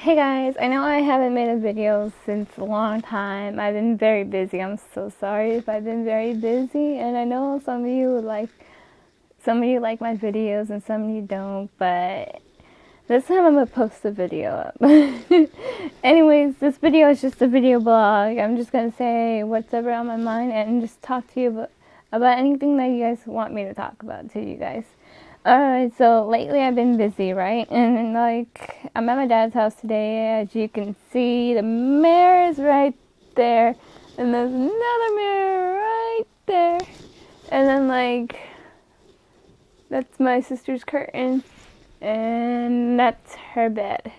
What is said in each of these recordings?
Hey guys, I know I haven't made a video since a long time. I've been very busy. I'm so sorry if I've been very busy, and I know some of you like my videos and some of you don't, but this time I'm gonna post a video up. Anyways, this video is just a video blog. I'm just gonna say whatever on my mind and just talk to you about anything that you guys want me to talk about to you guys. Alright, so lately I've been busy, right? And I'm at my dad's house today. As you can see, the mirror is right there. And there's another mirror right there. And then that's my sister's curtain. And that's her bed.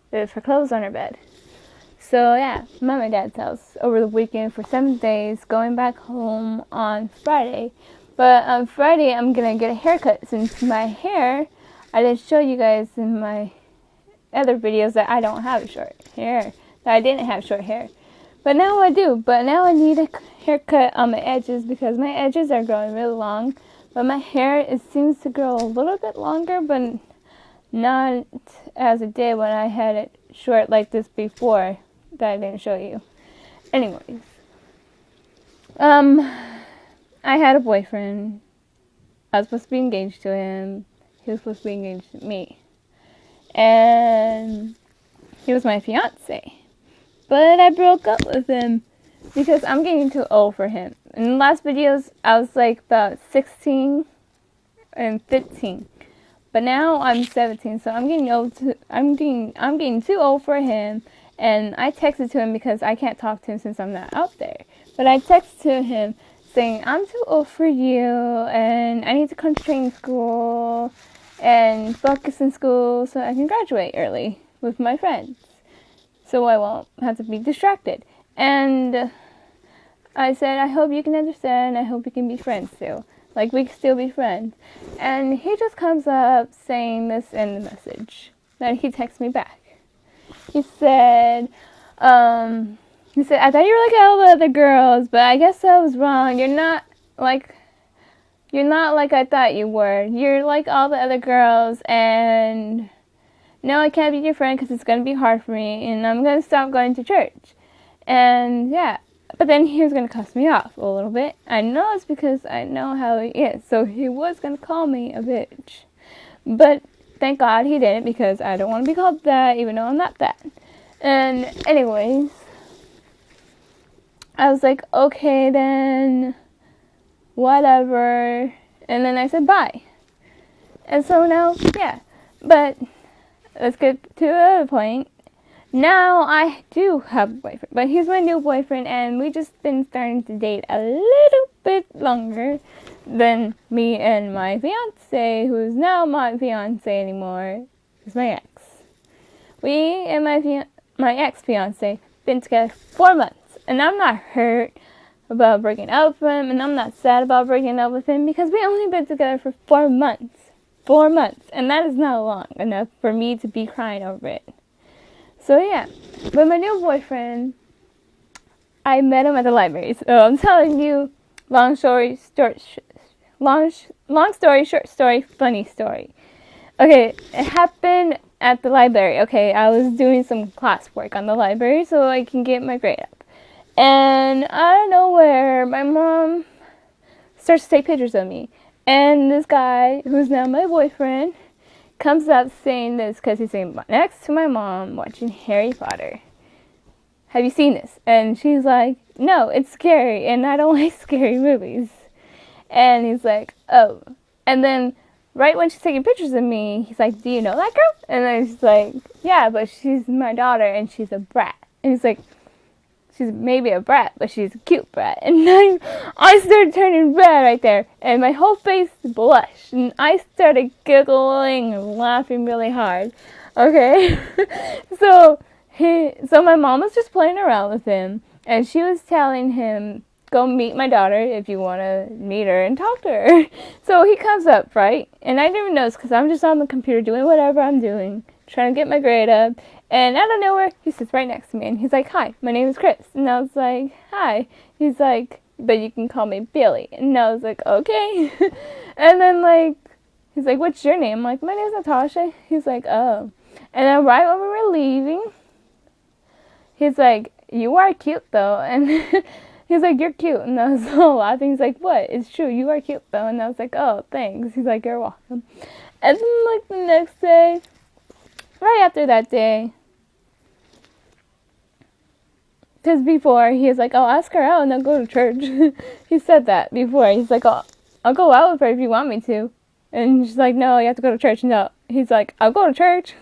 There's her clothes on her bed. So yeah, I'm at my dad's house over the weekend for 7 days, going back home on Friday. But on Friday, I'm going to get a haircut since my hair, I didn't show you guys in my other videos that I don't have short hair, that I didn't have short hair. But now I do. But now I need a haircut on my edges because my edges are growing really long. But my hair, it seems to grow a little bit longer, but not as it did when I had it short like this before that I didn't show you. Anyways. I had a boyfriend. I was supposed to be engaged to him. He was supposed to be engaged to me. And he was my fiance. But I broke up with him because I'm getting too old for him. In the last videos, I was like about 16 and 15. But now I'm 17, so I'm getting too old for him. And I texted to him because I can't talk to him since I'm not out there. But I texted to him saying, I'm too old for you, and I need to concentrate in school and focus in school so I can graduate early with my friends, so I won't have to be distracted. And I said, I hope you can understand. I hope we can be friends too. Like, we can still be friends. And he just comes up saying this in the message that he texts me back. He said, I thought you were like all the other girls, but I guess I was wrong. You're not like I thought you were. You're like all the other girls, and no, I can't be your friend because it's going to be hard for me, and I'm going to stop going to church. And yeah, but then he was going to cuss me off a little bit. I know it's because I know how he is, so he was going to call me a bitch. But thank God he didn't, because I don't want to be called that, even though I'm not that. And anyways, I was like, okay then, whatever. And then I said bye. And so now, yeah. But let's get to the other point. Now I do have a boyfriend, but he's my new boyfriend, and we just been starting to date a little bit longer than me and my fiance, who is now my fiance anymore. He's my ex. We and my ex-fiance been together 4 months. And I'm not hurt about breaking up with him, and I'm not sad about breaking up with him because we only been together for 4 months. 4 months. And that is not long enough for me to be crying over it. So yeah. But my new boyfriend, I met him at the library. So I'm telling you, long story, short story, funny story. Okay, it happened at the library. Okay, I was doing some classwork on the library so I can get my grade up. And out of nowhere, my mom starts to take pictures of me. And this guy, who's now my boyfriend, comes up saying this because he's sitting next to my mom watching Harry Potter. Have you seen this? And she's like, no, it's scary, and I don't like scary movies. And he's like, oh. And then right when she's taking pictures of me, he's like, do you know that girl? And then she's like, yeah, but she's my daughter, and she's a brat. And he's like, she's maybe a brat, but she's a cute brat. And I started turning red right there, and my whole face blushed, and I started giggling and laughing really hard. Okay, so my mom was just playing around with him, and she was telling him, go meet my daughter if you want to meet her and talk to her. So he comes up, right? And I didn't even notice because I'm just on the computer doing whatever I'm doing, trying to get my grade up. And out of nowhere, he sits right next to me, and he's like, hi, my name is Chris. And I was like, hi. He's like, but you can call me Billy. And I was like, okay. And then, he's like, what's your name? I'm like, my name's Natasha. He's like, oh. And then right when we were leaving, he's like, "You are cute though," and he's like, "You're cute," and I was so laughing. He's like, "What? It's true. You are cute though," and I was like, "Oh, thanks." He's like, "You're welcome." And then like the next day, right after that day, because before he was like, "I'll ask her out and I'll go to church." He said that before. He's like, I'll go out with her if you want me to," and she's like, "No, you have to go to church." No, he's like, "I'll go to church."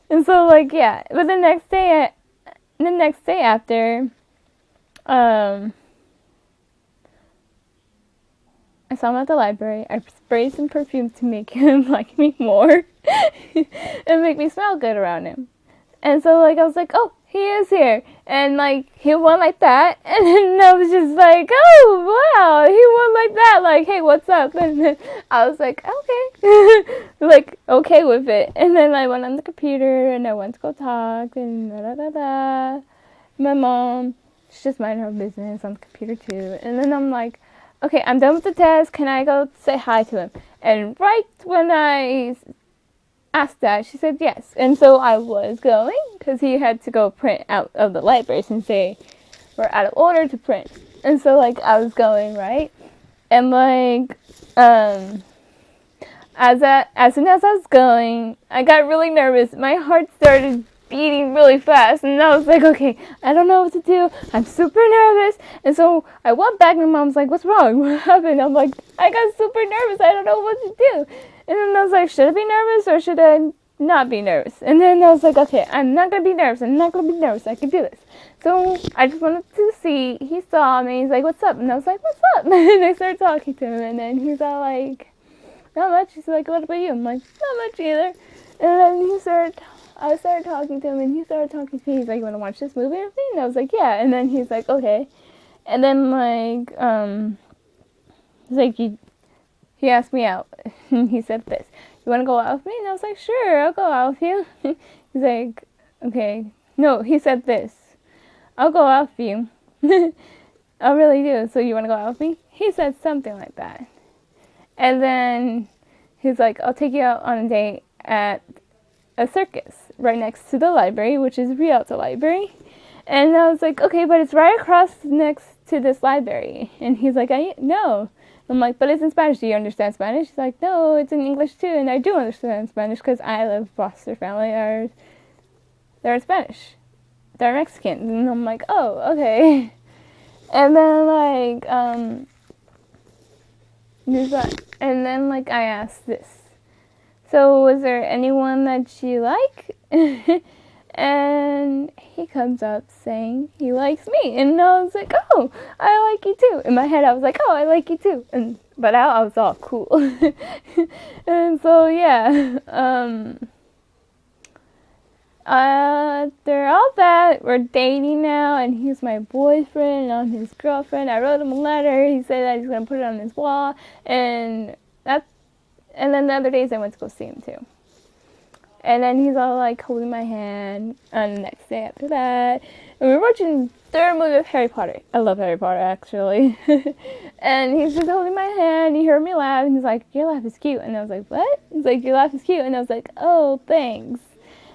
And so like yeah, but the next day after, I saw him at the library. I sprayed some perfume to make him like me more and make me smell good around him. And so like I was like, "Oh, he is here," and like he went like that, and then I was just like, "Oh wow, he went like that." Like, "Hey, what's up?" And then I was like, "Okay," like okay with it. And then I went on the computer and I went to go talk and da da da da. My mom, she's just minding her business on the computer too. And then I'm like, "Okay, I'm done with the test. Can I go say hi to him?" And right when I asked that, she said yes. And so I was going because he had to go print out of the library since they were out of order to print. And so like I was going, right? And like as soon as I was going, I got really nervous. My heart started beating really fast, and I was like, "Okay, I don't know what to do. I'm super nervous." And so I went back, and Mom's like, "What's wrong? What happened?" I'm like, "I got super nervous. I don't know what to do." And then I was like, "Should I be nervous or should I not be nervous?" And then I was like, "Okay, I'm not gonna be nervous. I'm not gonna be nervous. I can do this." So I just wanted to see. He saw me. He's like, "What's up?" And I was like, "What's up?" And I started talking to him, and then he's all like, "Not much." He's like, "What about you?" I'm like, "Not much either." And then I started talking to him, and he started talking to me. He's like, "You want to watch this movie with me?" And I was like, "Yeah." And then he's like, "Okay." And then like he's like, he asked me out. He said this, "You want to go out with me?" And I was like, "Sure, I'll go out with you." He's like, "Okay." No, he said this, "I'll go out with you." I really do. "So you want to go out with me?" He said something like that. And then he's like, "I'll take you out on a date at a circus right next to the library, which is Rialto Library." And I was like, "Okay, but it's right across next to this library." And he's like, "I know." I'm like, "But it's in Spanish. Do you understand Spanish?" He's like, "No, it's in English too." And I do understand Spanish because I live foster family. They're Spanish. They're Mexican. And I'm like, "Oh, okay." And then like and then like I asked this. "So was there anyone that you like?" And he comes up saying he likes me. And I was like, "Oh, I like you too." In my head, I was like, "Oh, I like you too." But out, I was all cool. And so, yeah. They're all that. We're dating now, and he's my boyfriend, and I'm his girlfriend. I wrote him a letter. He said that he's going to put it on his wall. And then the other days, I went to go see him too. And then he's all like holding my hand on the next day after that. And we were watching the third movie of Harry Potter. I love Harry Potter, actually. And he's just holding my hand. He heard me laugh. And he's like, "Your laugh is cute." And I was like, "What?" He's like, "Your laugh is cute." And I was like, "Oh, thanks."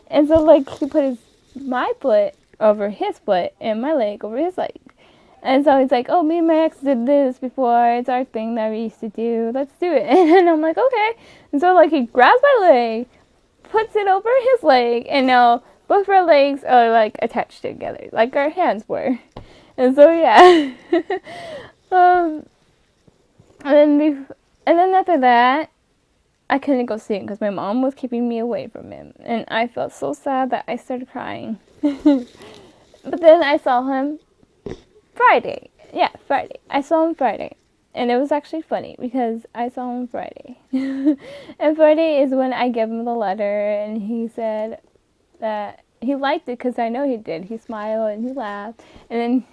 And so like he put my foot over his foot and my leg over his leg. And so he's like, "Oh, me and my ex did this before. It's our thing that we used to do. Let's do it." And I'm like, "Okay." And so like he grabs my leg, puts it over his leg, and now both our legs are like attached together, like our hands were. And so yeah. And then after that, I couldn't go see him because my mom was keeping me away from him, and I felt so sad that I started crying. But then I saw him Friday. Yeah, Friday. I saw him Friday. And it was actually funny because I saw him Friday. And Friday is when I gave him the letter, and he said that he liked it because I know he did. He smiled and he laughed. And then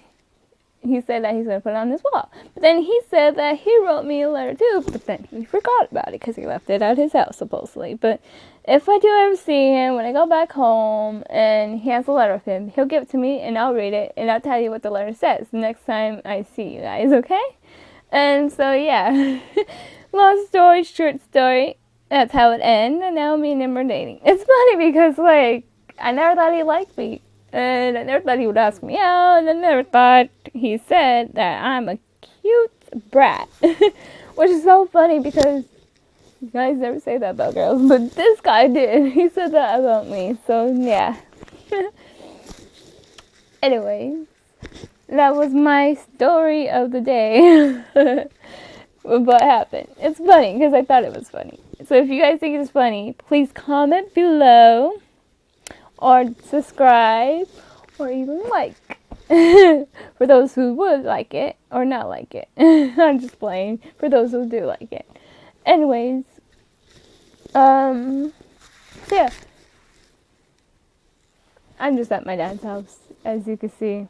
he said that he's going to put it on his wall. But then he said that he wrote me a letter too, but then he forgot about it because he left it at his house, supposedly. But if I do ever see him, when I go back home and he has a letter with him, he'll give it to me and I'll read it and I'll tell you what the letter says next time I see you guys, okay? And so, yeah. Long story, short story. That's how it ended, and now me and him are dating. It's funny because, like, I never thought he liked me, and I never thought he would ask me out, and I never thought he said that I'm a cute brat, which is so funny because guys never say that about girls, but this guy did. He said that about me, so yeah. Anyways, that was my story of the day. What happened. It's funny because I thought it was funny. So if you guys think it's funny, please comment below or subscribe or even like for those who would like it or not like it. I'm just playing for those who do like it. Anyways, so yeah, I'm just at my dad's house, as you can see.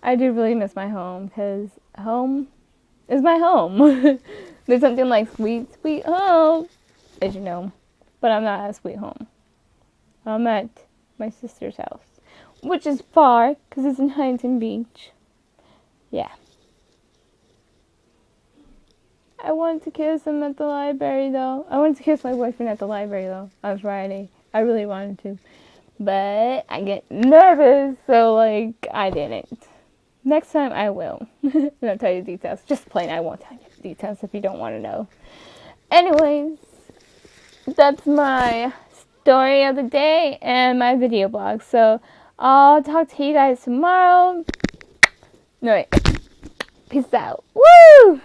I do really miss my home because home is my home. There's something like sweet, sweet home, as you know, but I'm not at sweet home. I'm at my sister's house, which is far because it's in Huntington Beach. Yeah. I wanted to kiss him at the library, though. I wanted to kiss my boyfriend at the library, though, on Friday. I really wanted to. But I get nervous, so, like, I didn't. Next time, I will. And I'll tell you the details. Just plain, I won't tell you the details if you don't want to know. Anyways, that's my story of the day and my video blog. So, I'll talk to you guys tomorrow. No, wait. Peace out. Woo!